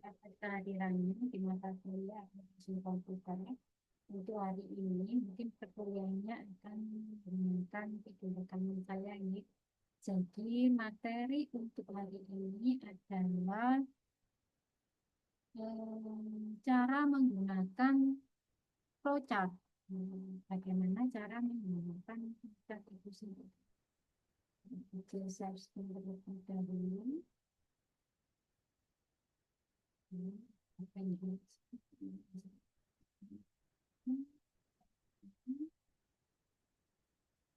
Atas kehadirannya di mata kuliah aplikasi komputer untuk hari ini mungkin perkuliahannya akan menggunakan video rekaman saya ini. Jadi materi untuk hari ini adalah cara menggunakan flowchart. Bagaimana cara menggunakan flowchart itu sendiri. Oke, saya harus terlebih dahulu. Apa ini?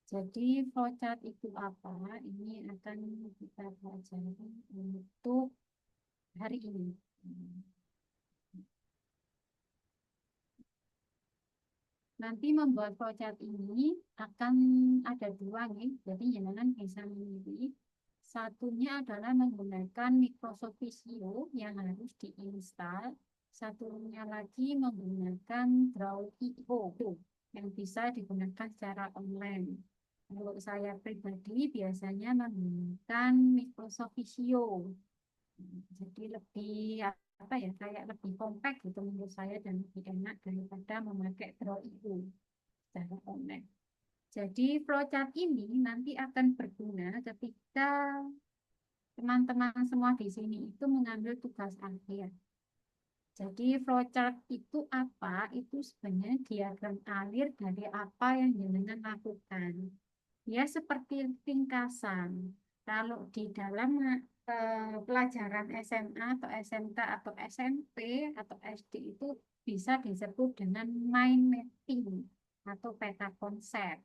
Jadi flowchart itu apa? Ini akan kita pelajari untuk hari ini. Nanti membuat flowchart ini akan ada dua nih, jadi jangan bisa memilih. Satunya adalah menggunakan Microsoft Visio yang harus diinstal. Satunya lagi menggunakan Draw.io yang bisa digunakan secara online. Kalau saya pribadi biasanya menggunakan Microsoft Visio. Jadi lebih apa ya, kayak lebih kompak gitu menurut saya dan lebih enak daripada memakai Draw.io secara online. Jadi flowchart ini nanti akan berguna ketika teman-teman semua di sini itu mengambil tugas akhir. Jadi flowchart itu apa? Itu sebenarnya diagram alir dari apa yang jenengan lakukan. Ya seperti ringkasan. Kalau di dalam pelajaran SMA atau SMK atau SMP atau SD itu bisa disebut dengan mind mapping atau peta konsep.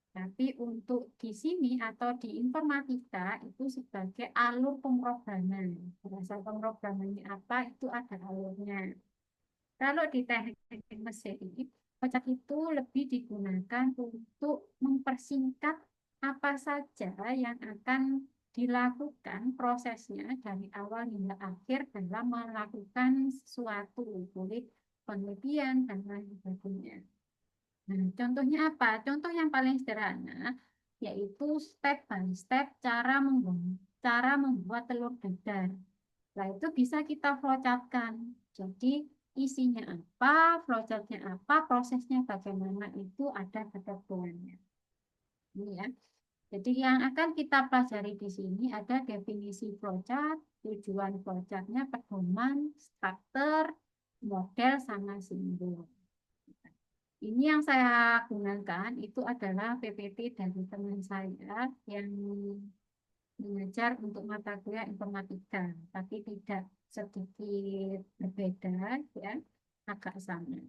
Tapi untuk di sini atau di informatika itu sebagai alur pemrograman. Bahasa pemrogramannya apa itu ada alurnya. Kalau di teknik mesin, flowchart itu lebih digunakan untuk mempersingkat apa saja yang akan dilakukan prosesnya dari awal hingga akhir dalam melakukan sesuatu, boleh penelitian dan lain sebagainya. Nah, contohnya apa? Contoh yang paling sederhana yaitu step by step cara membuat telur dadar. Nah, itu bisa kita flowchartkan. Jadi, isinya apa, flowchartnya apa, prosesnya bagaimana itu ada ketentuannya. Ini ya. Jadi, yang akan kita pelajari di sini ada definisi flowchart, tujuan flowchartnya, pedoman, struktur, model, sama simbol. Ini yang saya gunakan itu adalah PPT dari teman saya yang mengajar untuk mata kuliah informatika, tapi tidak sedikit berbeda ya, agak sama.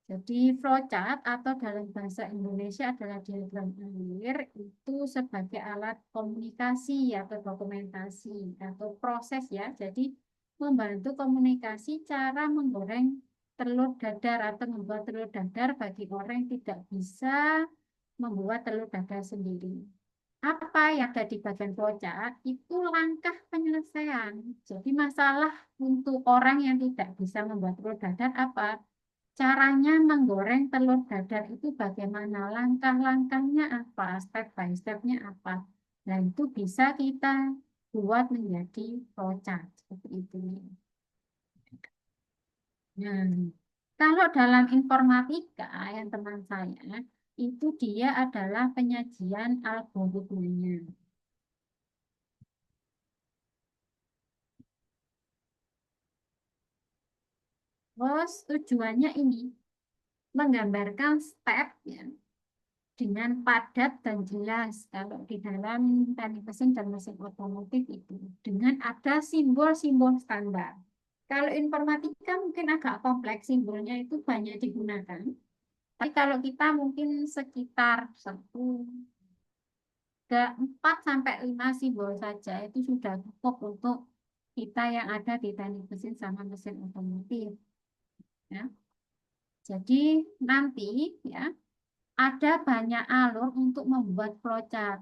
Jadi flowchart atau dalam bahasa Indonesia adalah diagram alir itu sebagai alat komunikasi atau dokumentasi atau proses ya. Jadi membantu komunikasi cara menggoreng telur dadar atau membuat telur dadar bagi orang yang tidak bisa membuat telur dadar sendiri. Apa yang ada di bagian flowchart itu langkah penyelesaian. Jadi masalah untuk orang yang tidak bisa membuat telur dadar apa? Caranya menggoreng telur dadar itu bagaimana? Langkah-langkahnya apa? Step by stepnya apa? Nah, itu bisa kita buat menjadi flowchart seperti itu. Nah, kalau dalam informatika yang teman saya, itu dia adalah penyajian algoritmanya. Terus tujuannya ini menggambarkan step ya, dengan padat dan jelas kalau di dalam teknik mesin dan mesin otomotif itu dengan ada simbol-simbol standar. Kalau informatika mungkin agak kompleks simbolnya itu banyak digunakan. Tapi kalau kita mungkin sekitar 4 sampai 5 simbol saja itu sudah cukup untuk kita yang ada di teknik mesin sama mesin otomotif. Ya. Jadi nanti ya ada banyak alur untuk membuat flowchart.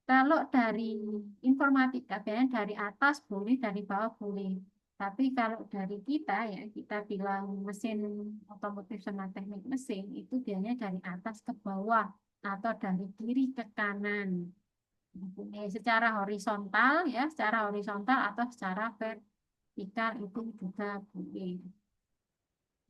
Kalau dari informatika, biasanya dari atas boleh, dari bawah boleh. Tapi kalau dari kita ya, kita bilang mesin otomotif sama teknik mesin, itu biasanya dari atas ke bawah atau dari kiri ke kanan. Oke, secara horizontal ya, secara horizontal atau secara vertikal itu juga boleh.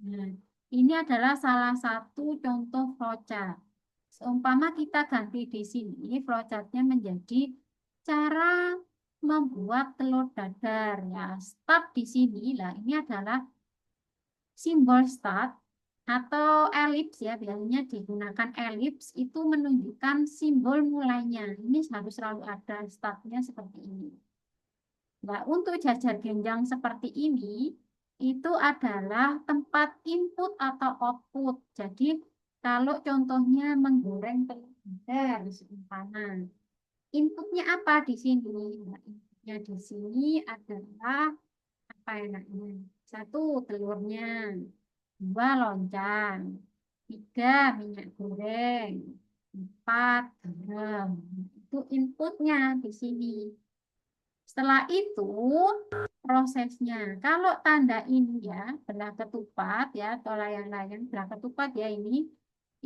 Nah, ini adalah salah satu contoh flowchart. Seumpama kita ganti di sini, flowchartnya menjadi cara membuat telur dadar. Ya, start di sini lah. Ini adalah simbol start atau elips ya. Biasanya digunakan elips itu menunjukkan simbol mulainya. Ini harus selalu ada startnya seperti ini. Nah, untuk jajar genjang seperti ini, itu adalah tempat input atau output. Jadi, kalau contohnya menggoreng telur dadar, seumpama, inputnya apa di sini? Nah, inputnya di sini adalah apa enaknya? Satu, telurnya. Dua, loncang. Tiga, minyak goreng. Empat, garam. Itu inputnya di sini. Setelah itu prosesnya. Kalau tanda ini ya, belah ketupat ya, atau layang-layang belah ketupat ya ini,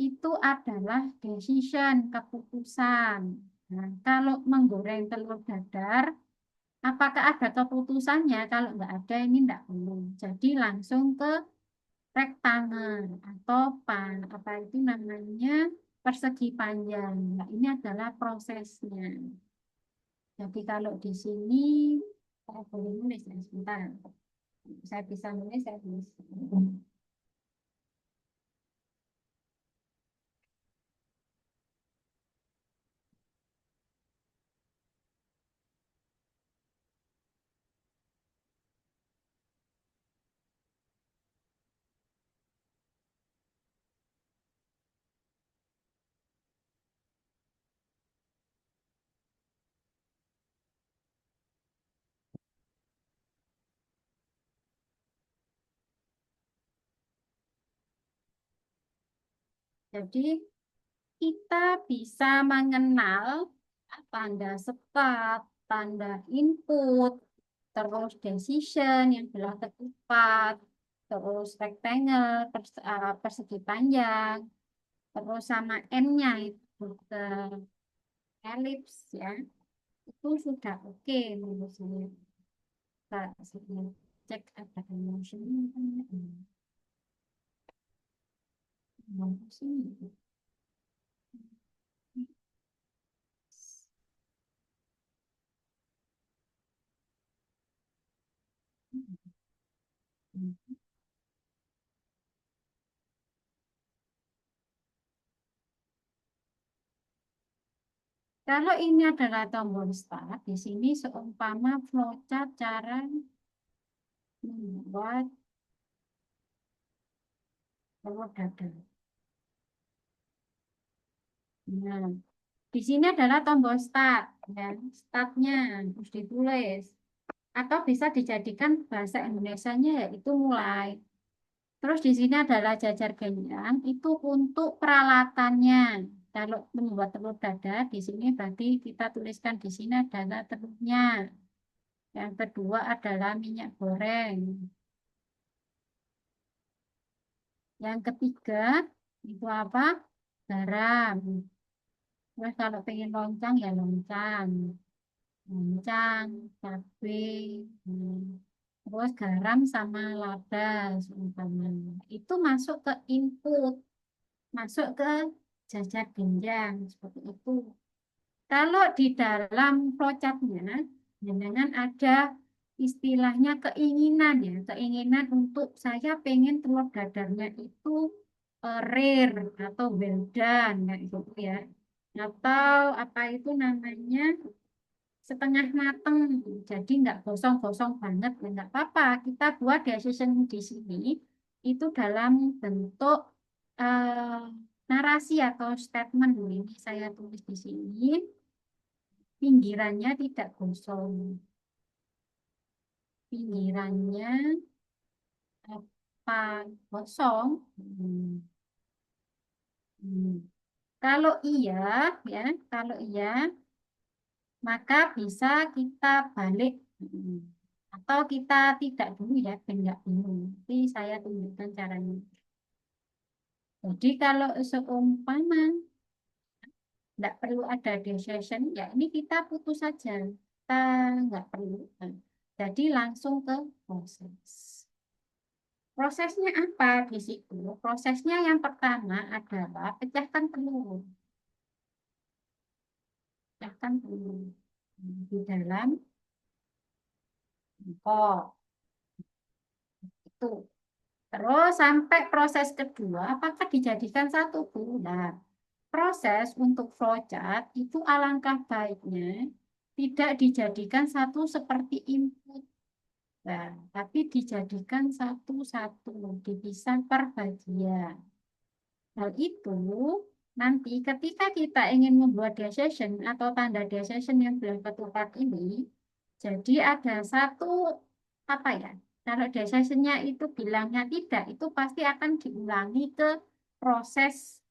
itu adalah decision, keputusan. Nah, kalau menggoreng telur dadar, apakah ada keputusannya? Kalau nggak ada, ini nggak perlu. Jadi langsung ke rektangle atau apa itu namanya persegi panjang. Nah, ini adalah prosesnya. Jadi kalau di sini saya boleh nulis ya sebentar. Saya bisa nulis, saya tulis. Jadi kita bisa mengenal tanda start, tanda input, terus decision yang belah ketupat, terus rectangle, persegi panjang, terus sama M-nya itu ke elips ya. Itu sudah oke menurut saya. Saya cek ada emotion. Emotion. Kalau ini adalah tombol start, di sini seumpama flowchart cara membuat telur dadar. Nah, di sini adalah tombol start, ya. Startnya harus ditulis. Atau bisa dijadikan bahasa Indonesianya yaitu mulai. Terus di sini adalah jajar genjang, itu untuk peralatannya. Kalau membuat telur dadar, di sini berarti kita tuliskan di sini adalah telurnya. Yang kedua adalah minyak goreng. Yang ketiga itu apa? Garam. Terus kalau pengen loncang ya loncang, loncang, cabai, terus garam sama lada seumpamanya. Itu masuk ke input, masuk ke jajar genjang seperti itu. Kalau di dalam flowchartnya, dengan ada istilahnya keinginan ya, keinginan untuk saya pengen telur dadarnya itu rare atau well done kayak gitu ya, atau apa itu namanya setengah mateng, jadi nggak gosong-gosong banget, ya nggak apa-apa. Kita buat decision di sini itu dalam bentuk eh, narasi atau statement ini saya tulis di sini. Pinggirannya tidak gosong. Pinggirannya apa gosong? Hmm. Kalau iya, ya, kalau iya, maka bisa kita balik. Atau kita tidak dulu ya, ben nggak bingung. Nanti saya tunjukkan caranya. Jadi kalau seumpama Nggak perlu ada decision, ya ini kita putus saja. Kita nggak perlu. Nah, jadi langsung ke proses. Prosesnya apa di situ? Prosesnya yang pertama adalah pecahkan telur. Pecahkan telur di dalam mangkok. Itu. Terus sampai proses kedua, apakah dijadikan satu bulan? Proses untuk flowchart itu alangkah baiknya tidak dijadikan satu seperti input. Nah, tapi dijadikan satu-satu, dipisah per bagian. Hal itu nanti ketika kita ingin membuat decision atau tanda decision yang belum ketupat ini, jadi ada satu apa ya? Kalau decisionnya itu bilangnya tidak, itu pasti akan diulangi ke proses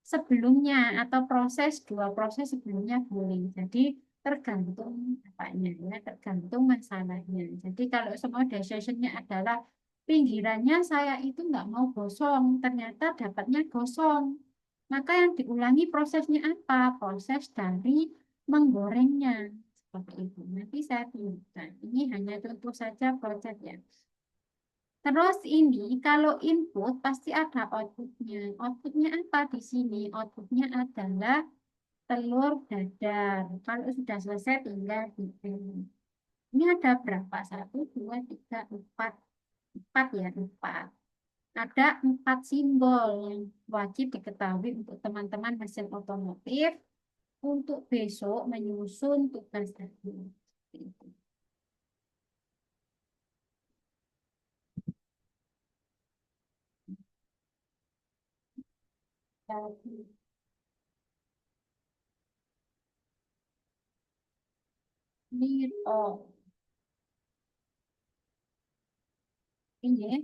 sebelumnya atau dua proses sebelumnya boleh. Jadi tergantung apanya ya, tergantung masalahnya. Jadi kalau semua decisionnya adalah pinggirannya saya itu nggak mau gosong, ternyata dapatnya gosong. Maka yang diulangi prosesnya apa? Proses dari menggorengnya. Seperti itu. Nanti saya tunjukkan. Ini hanya contoh saja proses ya. Terus ini kalau input pasti ada outputnya. Outputnya apa di sini? Outputnya adalah telur dadar. Kalau sudah selesai tinggal dibikin. Ini ada berapa? Satu, dua, tiga, empat. Empat ya, empat. Ada empat simbol yang wajib diketahui untuk teman-teman mesin otomotif untuk besok menyusun tugas tadi. Seperti itu. Jadi, ini, oh, ini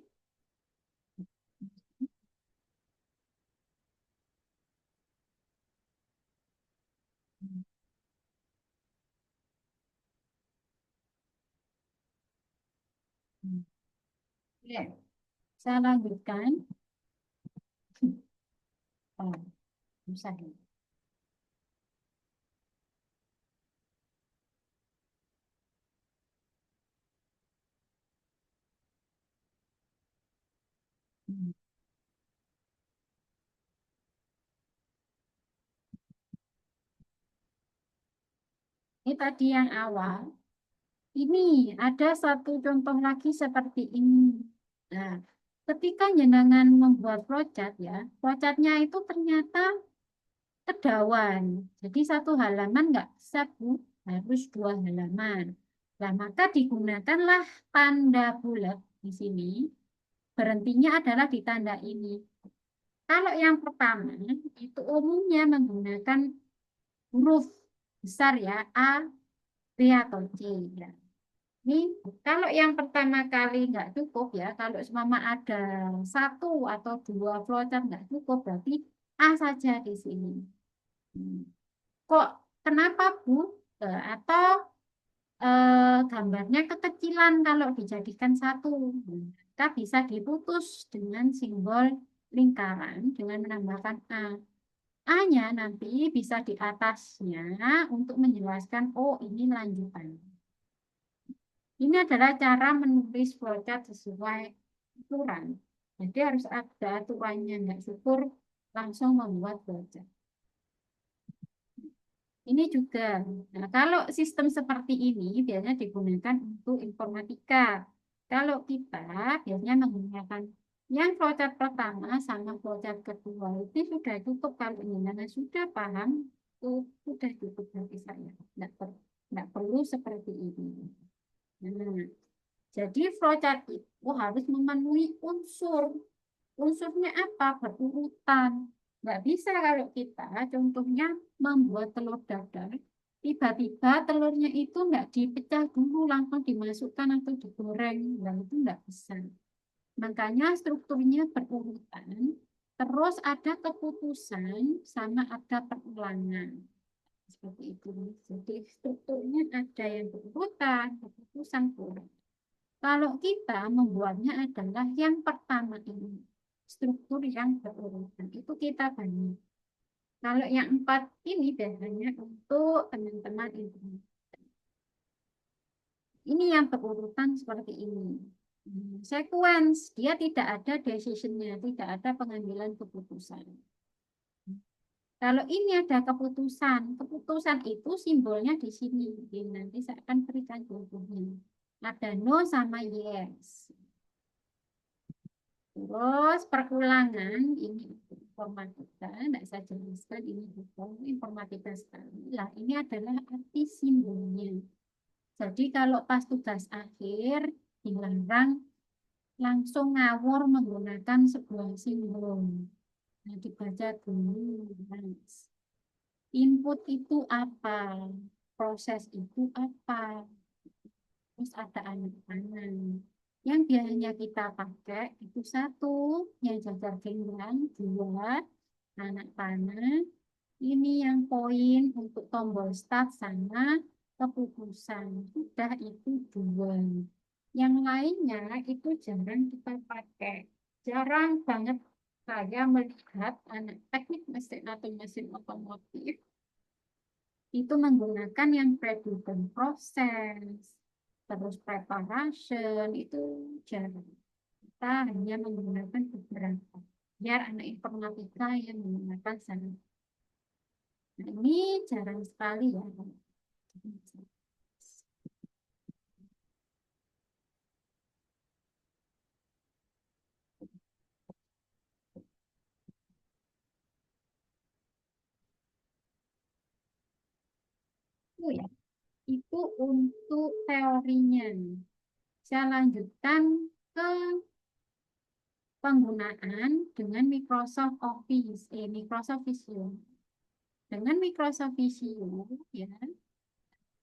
ya. Saya lanjutkan. Oh, bisa dulu. Ini tadi yang awal. Ini ada satu contoh lagi seperti ini. Nah, ketika jenengan membuat flowchart ya, flowchartnya itu ternyata kedawan. Jadi satu halaman nggak bisa, Bu. Harus dua halaman. Nah, maka digunakanlah tanda bulat di sini. Berhentinya adalah di tanda ini. Kalau yang pertama, itu umumnya menggunakan huruf besar ya, A, B, atau C. Ya. Ini kalau yang pertama kali nggak cukup ya, kalau semama ada satu atau dua flowchart nggak cukup, berarti A saja di sini. Hmm. Kok kenapa Bu? Atau gambarnya kekecilan kalau dijadikan satu. Maka bisa diputus dengan simbol lingkaran dengan menambahkan A. A-nya nanti bisa di atasnya untuk menjelaskan, oh ini lanjutan. Ini adalah cara menulis flowchart sesuai aturan. Jadi harus ada aturannya, nggak syukur langsung membuat flowchart. Ini juga. Nah, kalau sistem seperti ini biasanya digunakan untuk informatika. Kalau kita biasanya menggunakan yang flowchart pertama sama flowchart kedua itu sudah cukup kalau ini sudah paham, itu sudah cukup bagi saya. Nggak perlu seperti ini. Nah, jadi flowchart itu harus memenuhi unsur. Unsurnya apa? Berurutan. Nggak bisa kalau kita contohnya membuat telur dadar, tiba-tiba telurnya itu nggak dipecah dulu, langsung dimasukkan atau digoreng. Nah, itu nggak bisa. Makanya strukturnya berurutan, terus ada keputusan, sama ada perulangan. Seperti itu. Jadi strukturnya ada yang berurutan, keputusan, perulangan. Kalau kita membuatnya adalah yang pertama ini, struktur yang berurutan. Itu kita bangun. Kalau yang 4 ini biasanya untuk teman-teman internet. Ini yang berurutan seperti ini. Sequence, dia tidak ada decision-nya, tidak ada pengambilan keputusan. Kalau ini ada keputusan, keputusan itu simbolnya di sini. Jadi nanti saya akan berikan contohnya. Ada no sama yes. Terus perkulangan, ini informatika, tidak saya jelaskan, ini hukum informatika sekali. Lah, ini adalah arti simbolnya. Jadi kalau pas tugas akhir, dilarang langsung ngawur menggunakan sebuah simbol. Nah, dibaca dulu. Mas. Input itu apa? Proses itu apa? Terus ada anak panah. Yang biasanya kita pakai itu satu, yang jajar genggang, dua, anak panah. Ini yang poin untuk tombol start sama keputusan. Sudah itu dua. Yang lainnya itu jarang kita pakai. Jarang banget saya melihat anak teknik mesin atau mesin otomotif itu menggunakan yang pre-driven process, terus preparation, itu jarang. Kita hanya menggunakan beberapa. Biar anak informatika yang menggunakan sana. Nah, ini jarang sekali ya. Itu ya, itu untuk teorinya. Saya lanjutkan ke penggunaan dengan Microsoft Office, Microsoft Visio. Dengan Microsoft Visio, ya,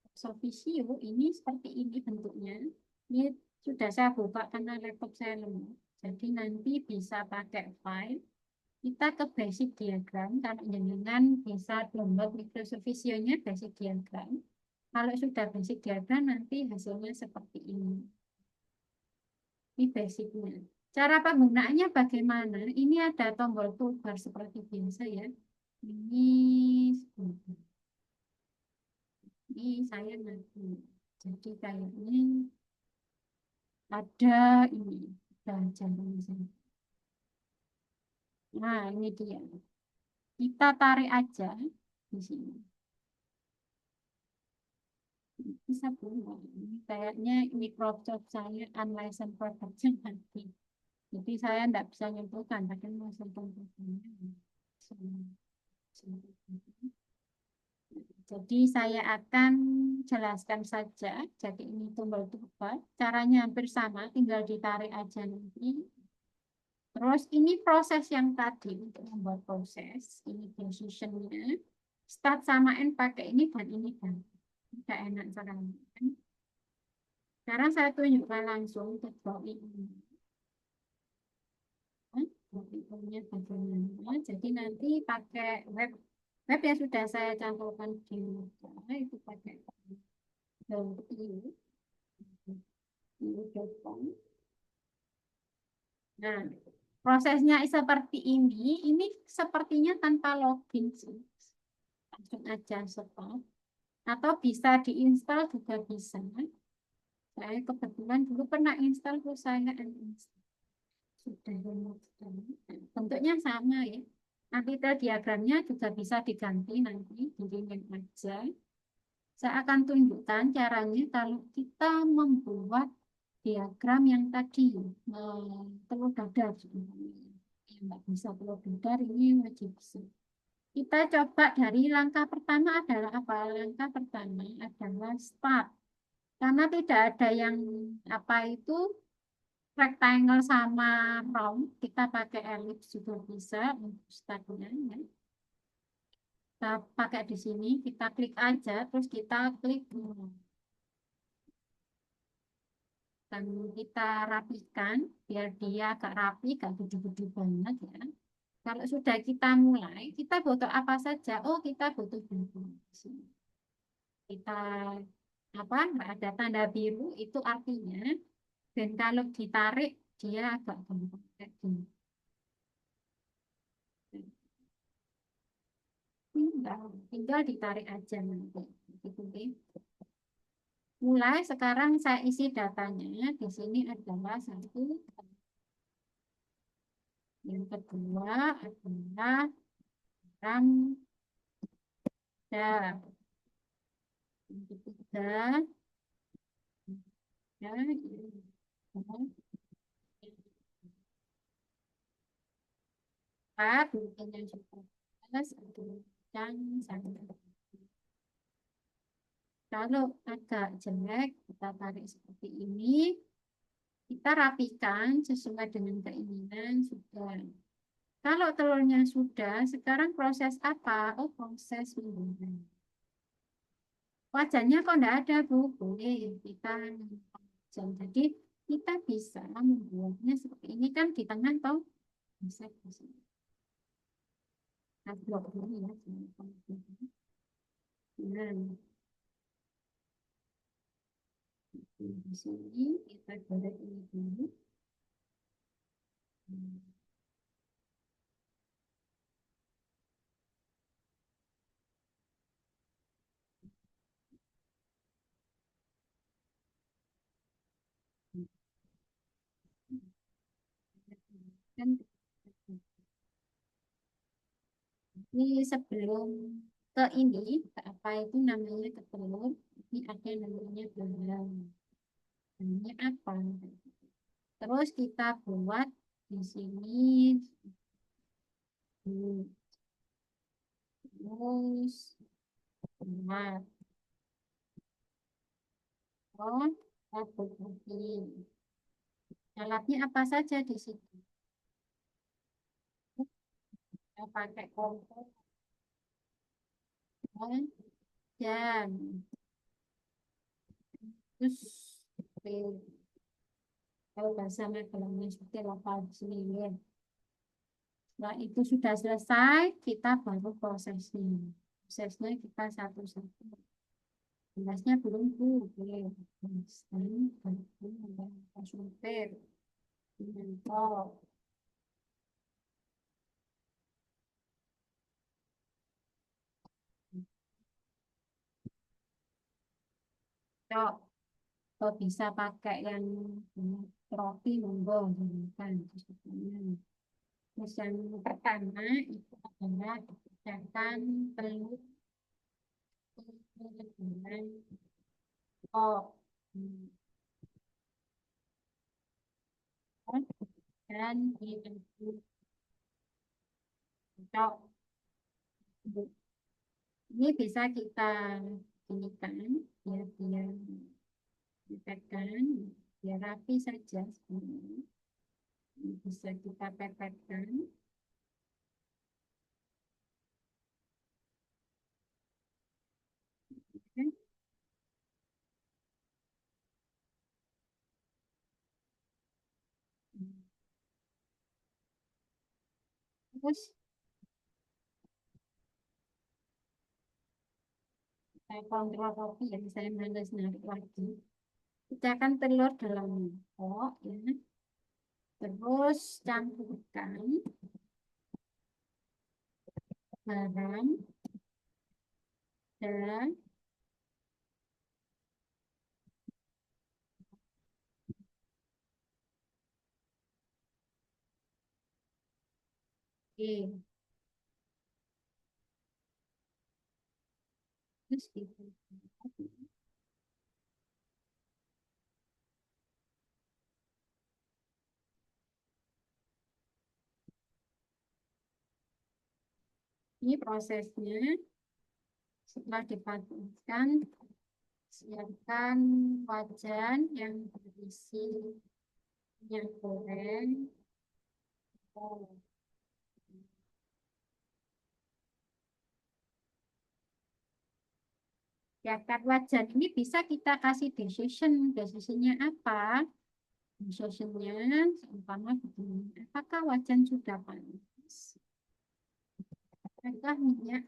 Microsoft Visio ini seperti ini bentuknya. Ini sudah saya buka karena laptop saya lemah. Jadi nanti bisa pakai file. Kita ke basic diagram. Kalau dengan bisa download Microsoft Visio-nya basic diagram. Kalau sudah basic diagram nanti hasilnya seperti ini. Ini basicnya. Cara penggunaannya bagaimana? Ini ada tombol toolbar seperti biasa ya. Ini saya nanti. Jadi kayaknya ada ini. Ada jangan misalnya. Nah, ini dia. Kita tarik aja di sini. Bisa belum? Ini kayaknya Microsoft saya unlicensed production nanti. Jadi saya tidak bisa nyentuhkan, tapi mau sentuh jadi saya akan jelaskan saja. Jadi ini tombol toolbar. Caranya hampir sama, tinggal ditarik aja nanti. Terus ini proses yang tadi untuk membuat proses. Ini decision-nya. Start sama end pakai ini dan ini dan. Tidak enak caranya. Sekarang saya tunjukkan langsung ke drawing ini. Drawingnya bagaimana. Jadi nanti pakai web yang sudah saya cantumkan di muka itu pakai ini. Nah, prosesnya seperti ini sepertinya tanpa login sih. Langsung aja stop. Atau bisa diinstal juga bisa. Saya kebetulan dulu pernah install, terus saya uninstall. Sudah bentuknya sama ya. Nanti diagramnya juga bisa diganti nanti, dirimin aja. Saya akan tunjukkan caranya kalau kita membuat diagram yang tadi telur dadar. Yang nggak bisa telur dadar ini wajib bisa. Kita coba dari langkah pertama adalah apa? Langkah pertama adalah start. Karena tidak ada yang apa itu rectangle sama round, kita pakai ellipse juga bisa untuk startnya. Ya. Kita pakai di sini, kita klik aja, terus kita klik dan kita rapikan biar dia agak rapi, gak gede-gede banget ya. Kalau sudah kita mulai, kita butuh apa saja? Oh, kita butuh bumbu. Kita apa? Ada tanda biru itu artinya, dan kalau ditarik dia agak gampang kayak gini. tinggal ditarik aja nanti. Gitu, oke. Mulai sekarang saya isi datanya. Di sini adalah satu. Yang kedua adalah rangda. Yang ketiga, ya, empat, mungkin yang sudah jelas, dan sana. Kalau agak jelek, kita tarik seperti ini. Kita rapikan sesuai dengan keinginan sudah. Kalau telurnya sudah, sekarang proses apa? Oh, proses menggoreng. Wajannya kok enggak ada, Bu? Boleh kita wajan. Jadi kita bisa membuatnya seperti ini kan di tengah atau bisa di sini. Nah, blok dulu ya. Nah, di sini kita goreng ini dulu. Kan ini sebelum ke ini, ke apa itu namanya ke telur, ini ada namanya garam. Namanya apa? Terus kita buat di sini terus buat oh tabur lagi. Alatnya apa saja di situ? Kita pakai kompor dan terus kalau bahasa Magelangnya seperti apa di sini ya. Setelah itu sudah selesai, kita baru prosesnya. Prosesnya kita satu-satu. Gelasnya belum tuh, boleh. Ini ada supir, mentok. Cok, kok bisa pakai yang roti monggo kan? Terus yang pertama itu adalah pecahkan telur dengan oh dan diaduk. Cok, ini bisa kita inikan biar dia dipepetkan biar rapi saja sebenarnya. Bisa kita pepetkan. Oke. Terus saya kontrol kopi yang saya malas narik lagi. Pecahkan telur dalam mangkok ya. Terus campurkan garam dan oke. Terus gitu. Ini prosesnya setelah dipadatkan, siapkan wajan yang berisi minyak goreng. Oh, siapkan wajan ini bisa kita kasih decision. Decisionnya apa? Decisionnya umpama begini. Apakah wajan sudah panas? Apakah minyak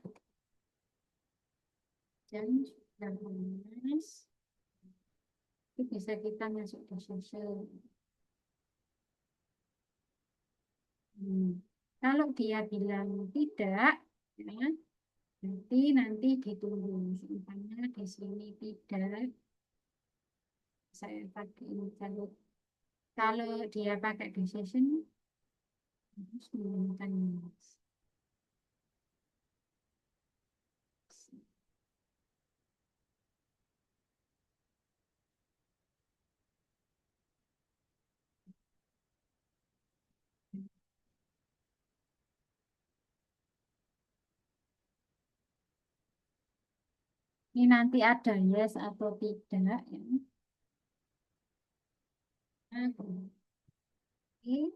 dan sudah panas? Itu bisa kita masuk ke social. Hmm. Kalau dia bilang tidak, ya, nanti ditunggu. Umpamanya di sini tidak, saya pakai ini. Kalau dia pakai decision, harus menggunakan minus. Ini nanti ada yes atau tidak ya. Nah, oke.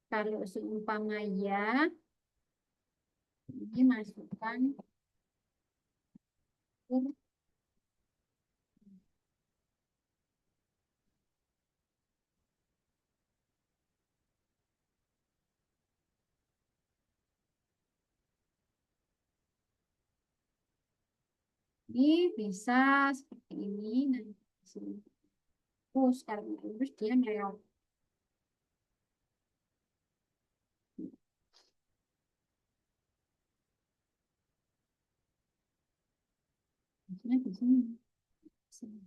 Kalau seumpama ya, ini masukkan ini bisa seperti ini. Nah, di sini. Terus kalau lurus dia melewat. Maksudnya di sini. Sini.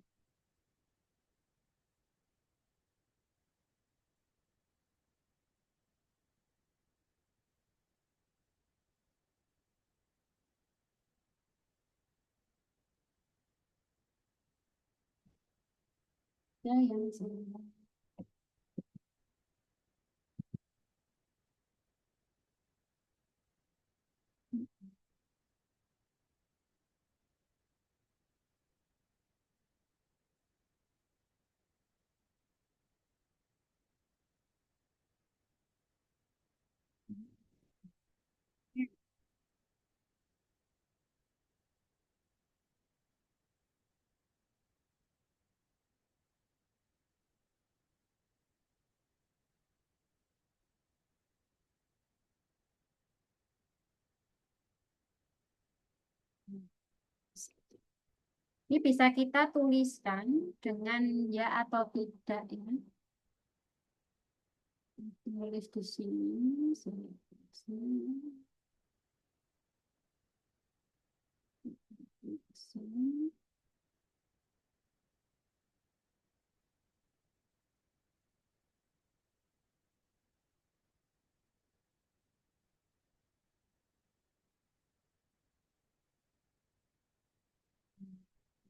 Ya, yang sini. Ini bisa kita tuliskan dengan ya atau tidak ya. Tulis di sini, sini, sini, sini.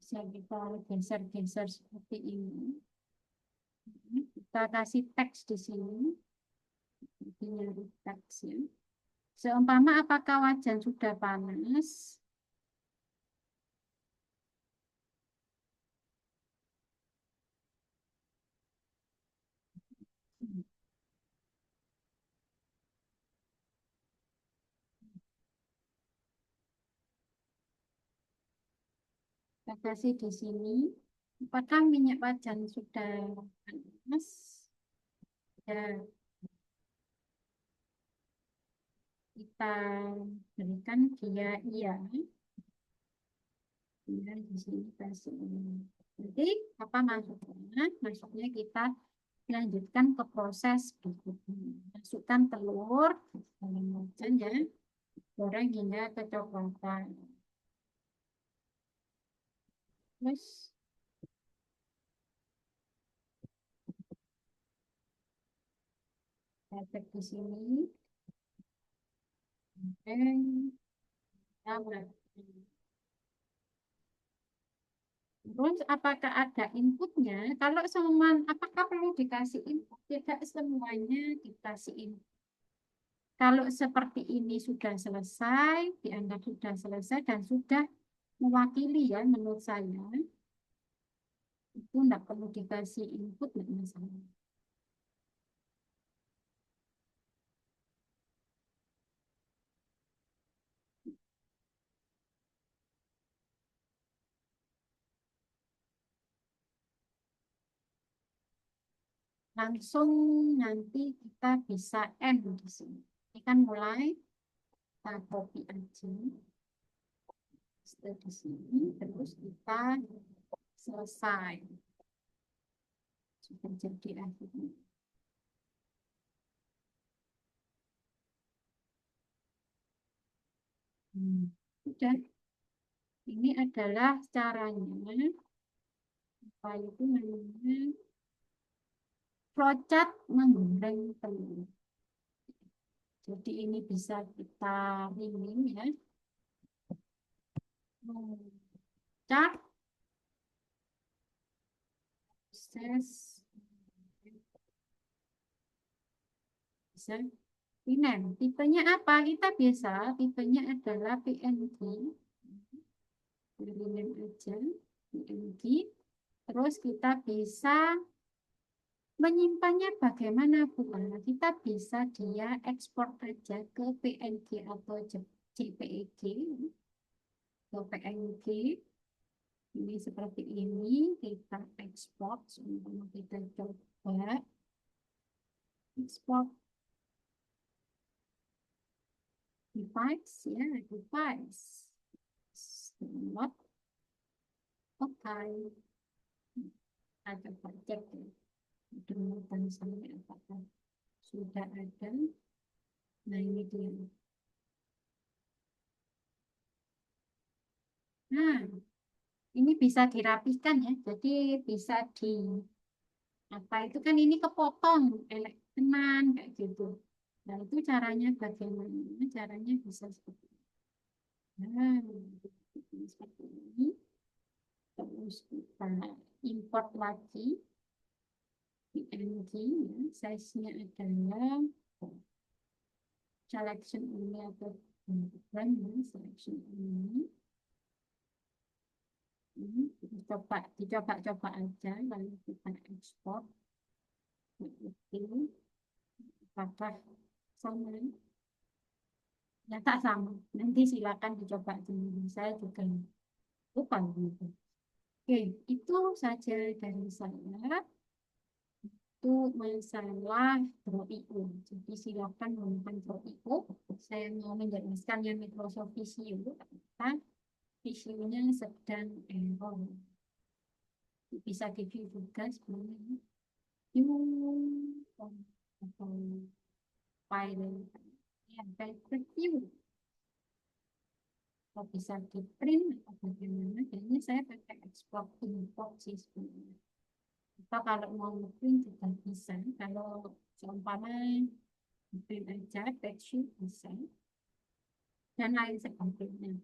Bisa kita geser-geser seperti ini. Kita kasih teks di sini. Nyari teks ya. Seumpama apakah wajan sudah panas? Kita kasih di sini. Apakah minyak wajan sudah panas? Ya, kita berikan dia iya. Kemudian di sini kasih ini. Nanti apa masuknya? Masuknya kita lanjutkan ke proses berikutnya. Masukkan telur dalam wajan ya. Goreng hingga kecoklatan. Terus efek di sini. Goreng. Terus apakah ada inputnya? Kalau semua, apakah perlu dikasih input? Tidak semuanya dikasih input. Kalau seperti ini sudah selesai, dianggap sudah selesai dan sudah mewakili ya menurut saya, itu tidak perlu dikasih input, tidak masalah. Langsung nanti kita bisa end di sini. Ini kan mulai, kita copy aja. Di sini, terus kita selesai. Sudah jadi akhirnya. Hmm. Sudah. Ini adalah caranya. Apa itu namanya? Flowchart menggoreng telur. Jadi ini bisa kita rimbing ya. Flowchart proses bisa ini tipenya apa? Kita bisa tipenya adalah PNG. Ringan aja PNG. Terus kita bisa menyimpannya bagaimana bukan? Kita bisa dia ekspor aja ke PNG atau JPEG atau PNG. Ini seperti ini kita ekspor. Sementara kita coba ekspor device ya device. Not oke. Ada cek ya. Dengan saya apakah sudah ada. Nah ini dia. Nah ini bisa dirapikan ya. Jadi bisa di apa itu kan ini kepotong tenan kayak gitu. Nah itu caranya bagaimana? Caranya bisa seperti ini. Nah, seperti ini. Terus kita import lagi PNG ya. Size-nya adalah selection ini atau brand ya, selection ini. Dicoba aja lalu kita ekspor. Itu apakah sama? Ya tak sama. Nanti silakan dicoba sendiri. Saya juga lupa gitu. Oke, itu saja dari saya. Itu masalah Draw.io. Jadi silakan menggunakan Draw.io. Saya mau menjelaskan yang Microsoft Visio. Karena Visio-nya sedang error. Bisa review juga sebenarnya. Atau file yang review. Kalau bisa di print atau bagaimana, jadinya saya pakai ekspor import sih sebenarnya. Atau kalau mau print juga bisa. Kalau seumpama print aja, bedsheet bisa, dan lain sebagainya.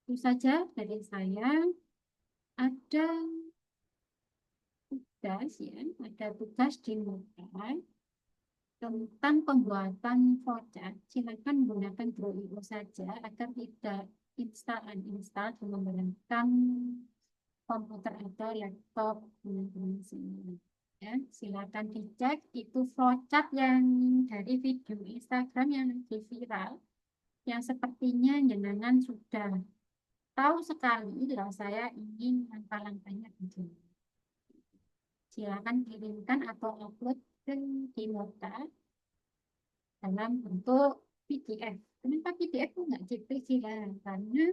Itu saja dari saya. Ada tugas ya, ada tugas di muka tentang pembuatan flowchart. Silakan menggunakan Draw.io saja agar tidak uninstall dengan menggunakan komputer atau laptop teman-teman semua. Ya, silakan dicek itu flowchart yang dari video Instagram yang lagi viral, yang sepertinya jenengan sudah tahu sekali lah saya ingin langkah-langkahnya begini. Silakan kirimkan atau upload ke Dimoka dalam bentuk PDF. Kenapa PDF itu nggak JPG lah? Karena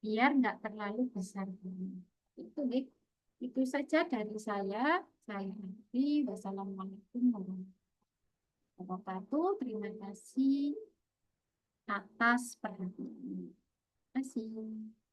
biar nggak terlalu besar. Itu nih. Itu saja dari saya. Saya Nanti. Wassalamualaikum warahmatullahi wabarakatuh. Terima kasih atas perhatiannya. Terima kasih.